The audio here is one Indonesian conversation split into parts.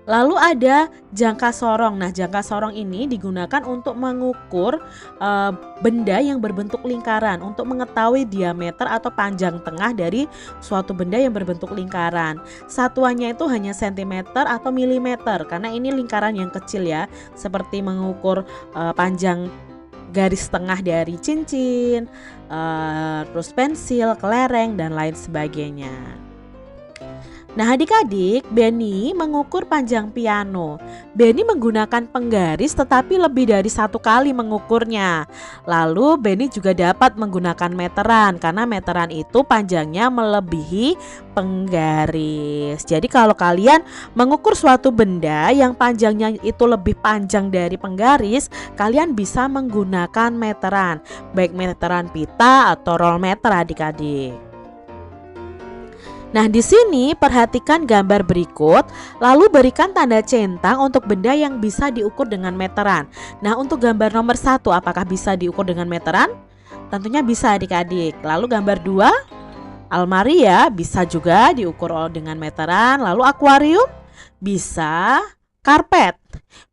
Lalu ada jangka sorong. Nah, jangka sorong ini digunakan untuk mengukur benda yang berbentuk lingkaran untuk mengetahui diameter atau panjang tengah dari suatu benda yang berbentuk lingkaran. Satuannya itu hanya sentimeter atau milimeter karena ini lingkaran yang kecil ya, seperti mengukur panjang garis tengah dari cincin, terus pensil, kelereng, dan lain sebagainya. Nah, adik-adik, Benny mengukur panjang piano. Benny menggunakan penggaris tetapi lebih dari satu kali mengukurnya. Lalu Benny juga dapat menggunakan meteran karena meteran itu panjangnya melebihi penggaris. Jadi kalau kalian mengukur suatu benda yang panjangnya itu lebih panjang dari penggaris, kalian bisa menggunakan meteran, baik meteran pita atau roll meter adik-adik. Nah, di sini perhatikan gambar berikut, lalu berikan tanda centang untuk benda yang bisa diukur dengan meteran. Nah, untuk gambar nomor 1, apakah bisa diukur dengan meteran? Tentunya bisa adik-adik. Lalu gambar 2, almari ya, bisa juga diukur dengan meteran. Lalu akuarium, bisa. Karpet,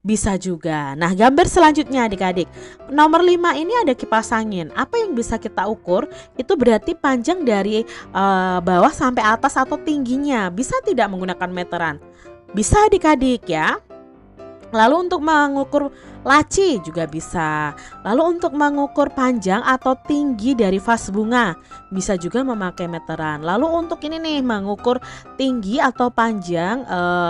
bisa juga. Nah, gambar selanjutnya adik-adik, nomor 5 ini ada kipas angin. Apa yang bisa kita ukur? Itu berarti panjang dari bawah sampai atas atau tingginya. Bisa tidak menggunakan meteran? Bisa adik-adik ya. Lalu untuk mengukur laci juga bisa. Lalu untuk mengukur panjang atau tinggi dari vas bunga bisa juga memakai meteran. Lalu untuk ini nih, mengukur tinggi atau panjang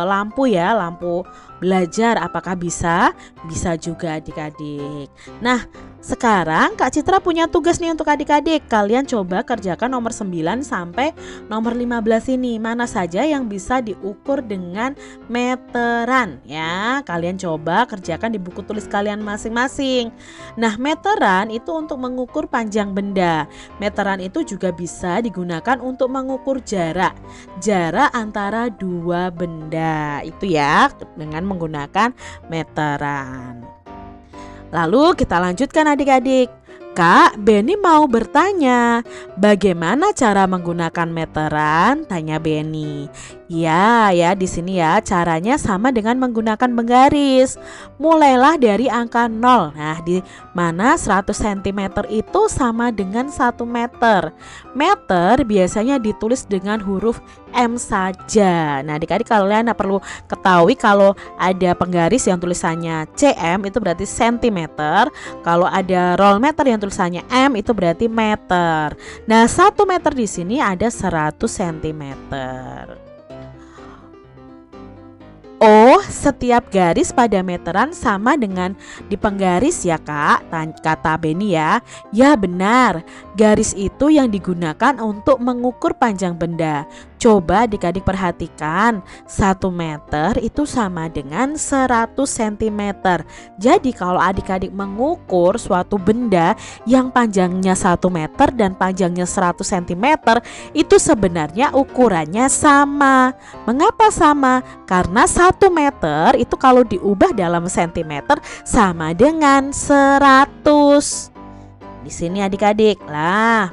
lampu ya, lampu belajar, apakah bisa? Bisa juga adik-adik. Nah, sekarang Kak Citra punya tugas nih untuk adik-adik. Kalian coba kerjakan nomor 9 sampai nomor 15 ini. Mana saja yang bisa diukur dengan meteran ya. Kalian coba kerjakan di buku tulis kalian masing-masing. Nah, meteran itu untuk mengukur panjang benda. Meteran itu juga bisa digunakan untuk mengukur jarak. Jarak antara dua benda. Itu ya, dengan menggunakan meteran. Lalu kita lanjutkan adik-adik. Kak, Benny mau bertanya, bagaimana cara menggunakan meteran? Tanya Benny. Ya, di sini ya caranya sama dengan menggunakan penggaris. Mulailah dari angka 0. Nah, di mana 100 cm itu sama dengan 1 meter. Meter biasanya ditulis dengan huruf M saja. Nah, adik-adik kalian perlu ketahui kalau ada penggaris yang tulisannya cm itu berarti sentimeter. Kalau ada roll meter yang tulisannya M itu berarti meter. Nah, 1 meter di sini ada 100 cm. Oh, setiap garis pada meteran sama dengan di penggaris ya kak, kata Benny ya. Ya benar, garis itu yang digunakan untuk mengukur panjang benda. Coba adik-adik perhatikan, 1 meter itu sama dengan 100 cm. Jadi kalau adik-adik mengukur suatu benda yang panjangnya 1 meter dan panjangnya 100 cm, itu sebenarnya ukurannya sama. Mengapa sama? Karena 1 meter itu kalau diubah dalam sentimeter sama dengan 100. Di sini adik-adik lah,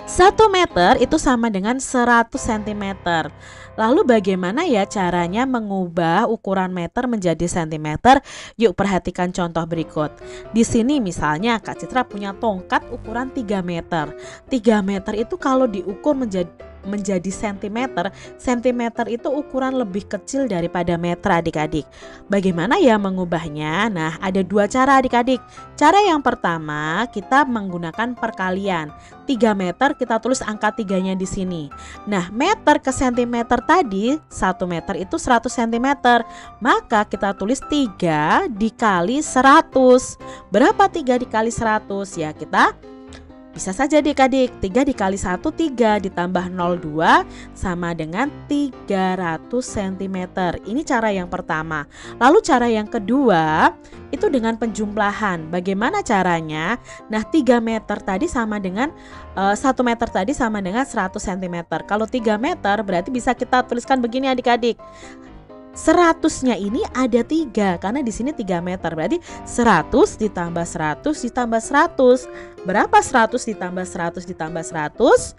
1 meter itu sama dengan 100 cm. Lalu bagaimana ya caranya mengubah ukuran meter menjadi sentimeter? Yuk perhatikan contoh berikut. Di sini misalnya Kak Citra punya tongkat ukuran 3 meter. 3 meter itu kalau diukur menjadi sentimeter, sentimeter itu ukuran lebih kecil daripada meter adik-adik. Bagaimana ya mengubahnya? Nah, ada 2 cara adik-adik. Cara yang pertama, kita menggunakan perkalian. 3 meter kita tulis angka 3-nya di sini. Nah, meter ke sentimeter tadi, 1 meter itu 100 cm. Maka kita tulis 3 dikali 100. Berapa 3 dikali 100? Ya, kita bisa saja adik-adik, 3 dikali 1 3 ditambah 02 sama dengan 300 cm. Ini cara yang pertama. Lalu cara yang kedua itu dengan penjumlahan. Bagaimana caranya? Nah, 3 meter tadi sama dengan 1 meter tadi sama dengan 100 cm. Kalau 3 meter berarti bisa kita tuliskan begini adik-adik. 100-nya ini ada 3 karena di sini 3 meter, berarti 100 ditambah 100 ditambah 100. Berapa 100 ditambah 100 ditambah 100?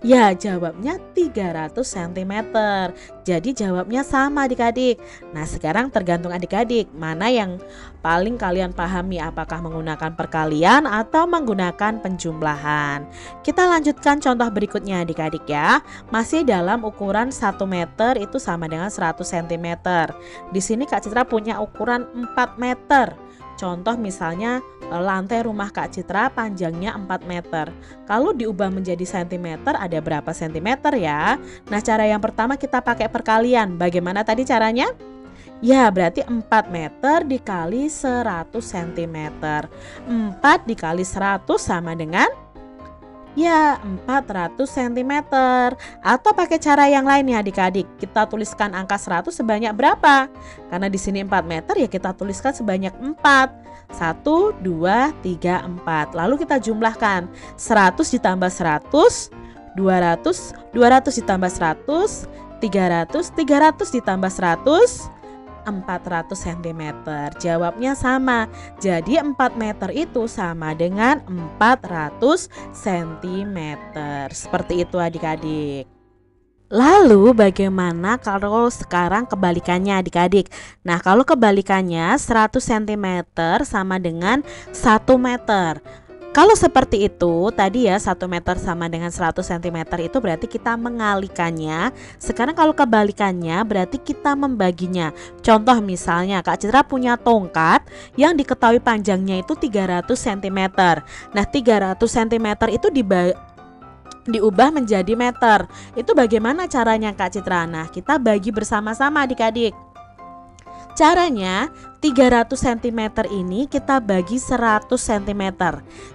Ya, jawabnya 300 cm. Jadi jawabnya sama adik-adik. Nah, sekarang tergantung adik-adik mana yang paling kalian pahami, apakah menggunakan perkalian atau menggunakan penjumlahan. Kita lanjutkan contoh berikutnya adik-adik ya. Masih dalam ukuran 1 meter itu sama dengan 100 cm. Di sini Kak Citra punya ukuran 4 meter. Contoh misalnya lantai rumah Kak Citra panjangnya 4 meter. Kalau diubah menjadi sentimeter ada berapa sentimeter ya? Nah, cara yang pertama kita pakai perkalian. Bagaimana tadi caranya? Ya, berarti 4 meter dikali 100 cm. 4 dikali 100 sama dengan 400 cm. Atau pakai cara yang lain nih adik-adik. Kita tuliskan angka 100 sebanyak berapa? Karena di sini 4 meter ya kita tuliskan sebanyak 4. 1, 2, 3, 4. Lalu kita jumlahkan 100 ditambah 100, 200, 200 ditambah 100, 300, 300 ditambah 100, 400 cm. Jawabnya sama. Jadi 4 meter itu sama dengan 400 cm. Seperti itu adik-adik. Lalu bagaimana kalau sekarang kebalikannya adik-adik? Nah, kalau kebalikannya 100 cm sama dengan 1 meter. Kalau seperti itu tadi ya 1 meter sama dengan 100 cm itu berarti kita mengalikannya. Sekarang kalau kebalikannya berarti kita membaginya. Contoh misalnya Kak Citra punya tongkat yang diketahui panjangnya itu 300 cm. Nah 300 cm itu diubah menjadi meter. Itu bagaimana caranya Kak Citra? Nah kita bagi bersama-sama adik-adik. Caranya 300 cm ini kita bagi 100 cm.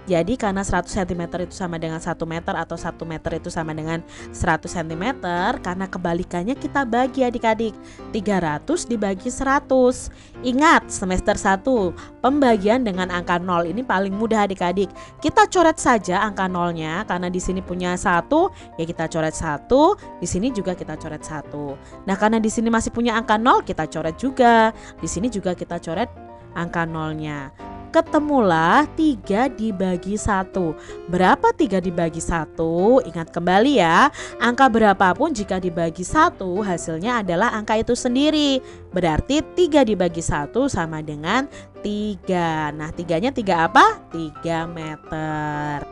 Jadi karena 100 cm itu sama dengan 1 meter atau 1 meter itu sama dengan 100 cm, karena kebalikannya kita bagi adik-adik. 300 dibagi 100. Ingat semester 1 pembagian dengan angka 0 ini paling mudah adik-adik. Kita coret saja angka 0-nya karena di sini punya 1 ya kita coret 1, di sini juga kita coret 1. Nah, karena di sini masih punya angka 0 kita coret juga. Di sini juga kita coret angka 0-nya. Ketemulah 3 dibagi 1. Berapa 3 dibagi 1? Ingat kembali ya, angka berapapun jika dibagi 1 hasilnya adalah angka itu sendiri. Berarti 3 dibagi 1 sama dengan 3. Nah 3-nya 3 apa? 3 meter.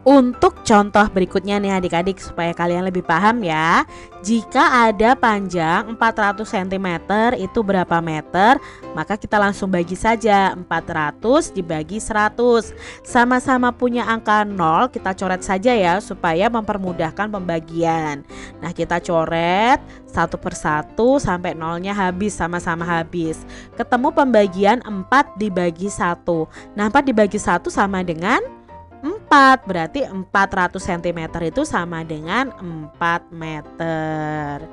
Untuk contoh berikutnya nih adik-adik supaya kalian lebih paham ya. Jika ada panjang 400 cm itu berapa meter? Maka kita langsung bagi saja 400 dibagi 100. Sama-sama punya angka 0 kita coret saja ya supaya mempermudahkan pembagian. Nah kita coret satu persatu sampai 0-nya habis, sama-sama habis. Ketemu pembagian 4 dibagi 1. Nah 4 dibagi 1 sama dengan 4, berarti 400 cm itu sama dengan 4 meter.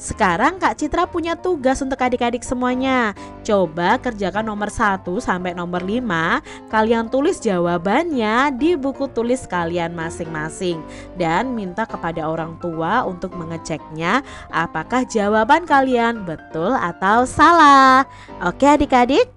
Sekarang Kak Citra punya tugas untuk adik-adik semuanya. Coba kerjakan nomor 1 sampai nomor 5. Kalian tulis jawabannya di buku tulis kalian masing-masing. Dan minta kepada orang tua untuk mengeceknya apakah jawaban kalian betul atau salah. Oke adik-adik?